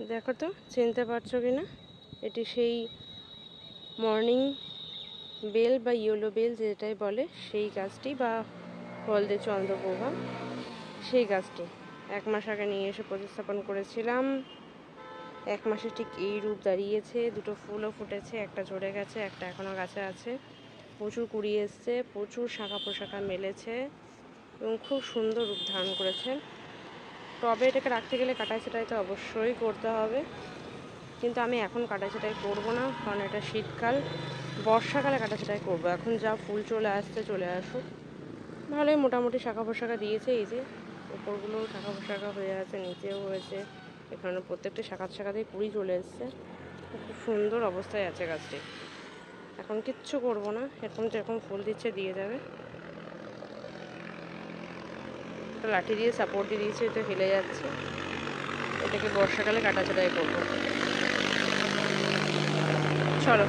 দেখো তো চিনতে পারছো কি না? এটি সেই মর্নিং বেল বা ইয়েলো বেল যেটাই বলে সেই গাছটি, বা হলদে চন্দ্রপ্রভা সেই গাছটি 1 মাস আগে নিয়ে এসে প্রতিস্থাপন করেছিলাম। 1 মাসে ঠিক এই রূপ দাঁড়িয়েছে। 2টো ফুলও ফুটেছে, একটা ঝরে গেছে, একটা এখনও গাছে আছে। প্রচুর কুড়ি এসছে, প্রচুর শাখা প্রশাখা মেলেছে এবং খুব সুন্দর রূপ ধারণ করেছে। টবে এটাকে রাখতে গেলে কাটাই ছাঁটাই তো অবশ্যই করতে হবে, কিন্তু আমি এখন কাটা ছাঁটাই করবো না, কারণ এটা শীতকাল। বর্ষাকালে কাটা ছাঁটাই করবো। এখন যা ফুল চলে আসছে চলে আসুক। ভালোই মোটামুটি শাখা প্রশাখা দিয়েছে। এই যে উপরগুলো শাখা প্রশাখা হয়ে আছে, নিচেও হয়েছে, এখানে প্রত্যেকটি শাখাতেই কুড়ি চলে এসছে। খুব সুন্দর অবস্থায় আছে গাছটি। এখন কিচ্ছু করবো না, এরকম যেরকম ফুল দিচ্ছে দিয়ে যাবে। একটা লাঠি দিয়ে সাপোর্ট দিয়ে দিয়েছে, এটা হেলে যাচ্ছে। এটাকে বর্ষাকালে কাটা ছাঁটাই করবো। চলো।